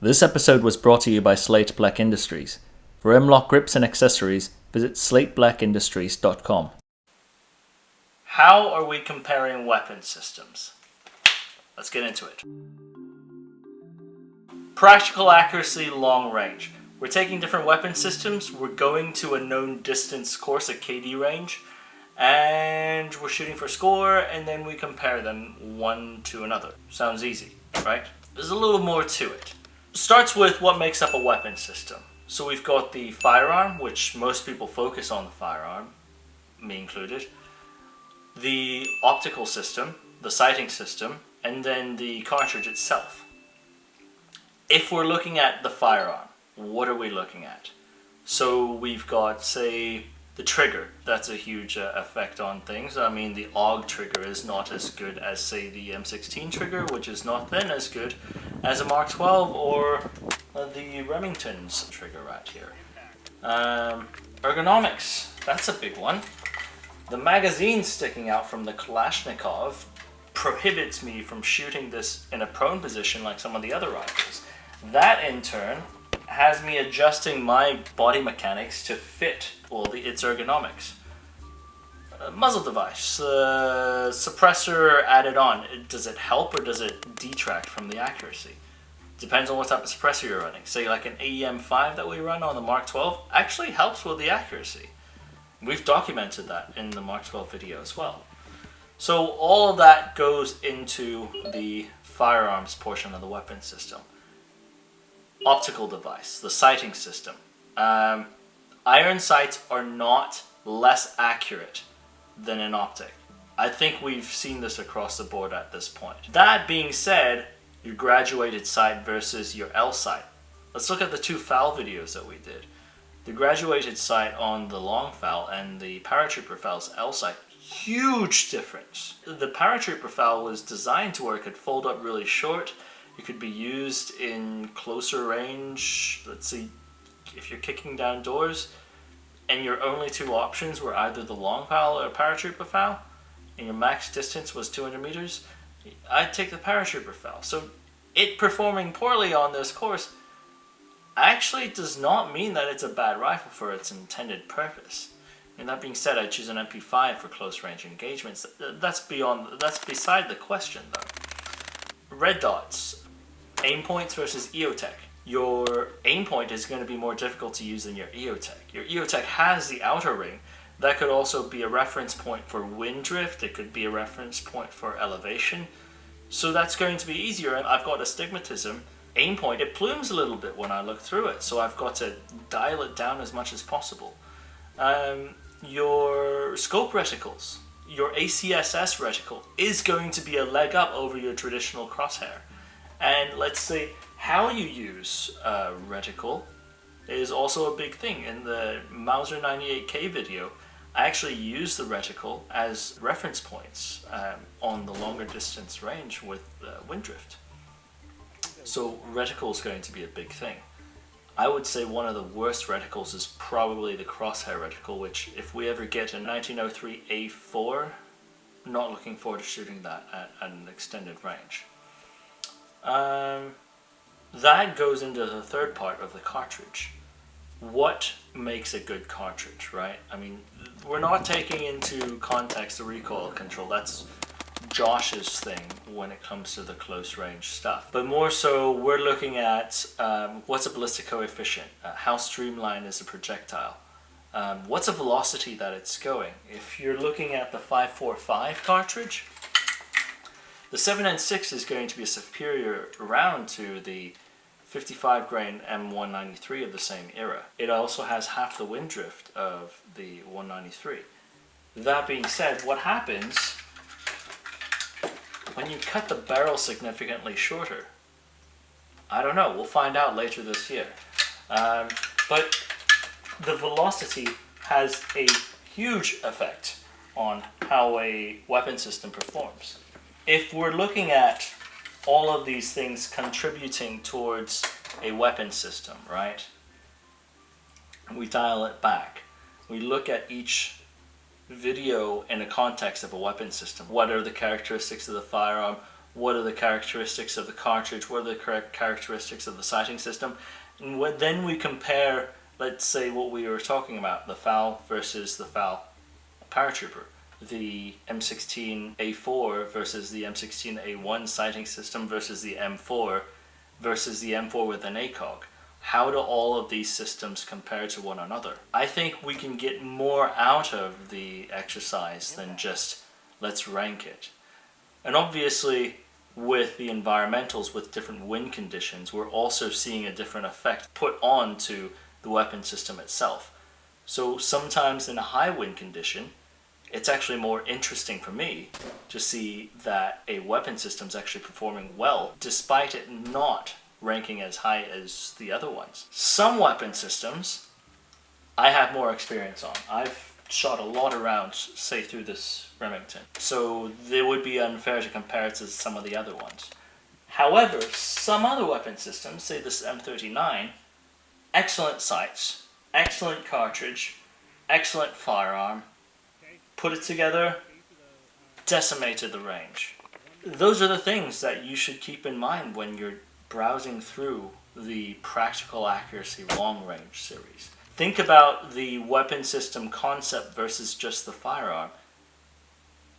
This episode was brought to you by slateblackindustries. For M-LOK grips and accessories, visit slateblackindustries.com. How are we comparing weapon systems? Let's get into it. Practical accuracy, long range. We're taking different weapon systems, we're going to a known distance course, a KD range, and we're shooting for score, and then we compare them one to another. Sounds easy, right? There's a little more to it. Starts with what makes up a weapon system. So we've got the firearm, which most people focus on the firearm, me included. The optical system, the sighting system, and then the cartridge itself. If we're looking at the firearm, what are we looking at? So we've got, say, the trigger. That's a huge effect on things. I mean, the AUG trigger is not as good as, say, the M16 trigger, which is not then as good as a Mark 12 or the Remington's trigger right here. Ergonomics, that's a big one. The magazine sticking out from the Kalashnikov prohibits me from shooting this in a prone position like some of the other rifles. That in turn has me adjusting my body mechanics to fit its ergonomics. Muzzle device, suppressor added on. Does it help or does it detract from the accuracy? Depends on what type of suppressor you're running. Say like an AEM5 that we run on the Mark 12 actually helps with the accuracy. We've documented that in the Mark 12 video as well. So all of that goes into the firearms portion of the weapon system. Optical device, the sighting system. Iron sights are not less accurate than an optic. I think we've seen this across the board at this point. That being said, your graduated sight versus your L sight. Let's look at the two FAL videos that we did. The graduated sight on the long FAL and the paratrooper FAL's L sight, huge difference. The paratrooper FAL was designed to where it could fold up really short. It could be used in closer range. Let's see, if you're kicking down doors and your only two options were either the long FAL or paratrooper FAL, and your max distance was 200 meters, I'd take the paratrooper FAL. So it performing poorly on this course actually does not mean that it's a bad rifle for its intended purpose. And that being said, I choose an MP5 for close range engagements. That's beside the question though. Red dots. Aim points versus EOTech. Your aim point is going to be more difficult to use than your EOTech. Your EOTech has the outer ring. That could also be a reference point for wind drift. It could be a reference point for elevation. So that's going to be easier. And I've got astigmatism. Aim point, it plumes a little bit when I look through it. So I've got to dial it down as much as possible. Your scope reticles, your ACSS reticle is going to be a leg up over your traditional crosshair. And let's say how you use reticle is also a big thing. In the Mauser 98K video, I actually used the reticle as reference points on the longer distance range with wind drift. So reticle is going to be a big thing. I would say one of the worst reticles is probably the crosshair reticle, which if we ever get a 1903 A4, not looking forward to shooting that at an extended range. That goes into the third part of the cartridge. What makes a good cartridge, right? I mean, we're not taking into context the recoil control. That's Josh's thing when it comes to the close range stuff. But more so, we're looking at what's a ballistic coefficient, how streamlined is a projectile, what's a velocity that it's going. If you're looking at the 545 cartridge, the 7N6 is going to be a superior round to the 55 grain M193 of the same era. It also has half the wind drift of the 193. That being said, what happens when you cut the barrel significantly shorter? I don't know, we'll find out later this year. But the velocity has a huge effect on how a weapon system performs. If we're looking at all of these things contributing towards a weapon system, right? We dial it back. We look at each video in a context of a weapon system. What are the characteristics of the firearm? what are the characteristics of the cartridge, what are the correct characteristics of the sighting system, and then we compare, let's say, what we were talking about, the FAL versus the FAL paratrooper, the M16A4 versus the M16A1 sighting system versus the M4 versus the M4 with an ACOG. How do all of these systems compare to one another? I think we can get more out of the exercise than just let's rank it. And obviously, with the environmentals, with different wind conditions, we're also seeing a different effect put on to the weapon system itself. So sometimes in a high wind condition, it's actually more interesting for me to see that a weapon system is actually performing well, despite it not ranking as high as the other ones. Some weapon systems I have more experience on. I've shot a lot of rounds, say, through this Remington, so it would be unfair to compare it to some of the other ones. However, some other weapon systems, say this M39, excellent sights, excellent cartridge, excellent firearm, put it together, decimated the range. Those are the things that you should keep in mind when you're browsing through the Practical Accuracy Long Range series. Think about the weapon system concept versus just the firearm.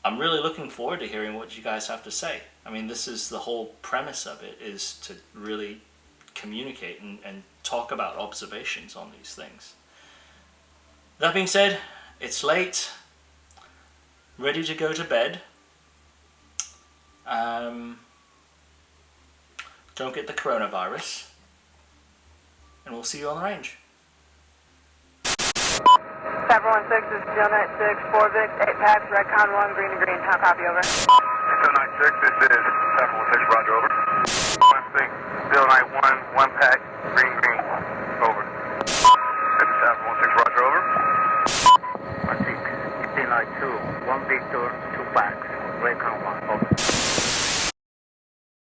I'm really looking forward to hearing what you guys have to say. I mean, this is the whole premise of it, is to really communicate and talk about observations on these things. That being said, it's late, ready to go to bed. Don't get the coronavirus, and we'll see you on the range. 716, this is Steel 96, 4 Vic, 8 packs, Redcon 1, green to green. How copy, over? Steel 96, this is 716, roger, over. 16, Steel 91, 1 pack, green, green, over. This is 716, roger, over. 16, Steel 92, 1 Victor, 2 packs, Redcon 1, over.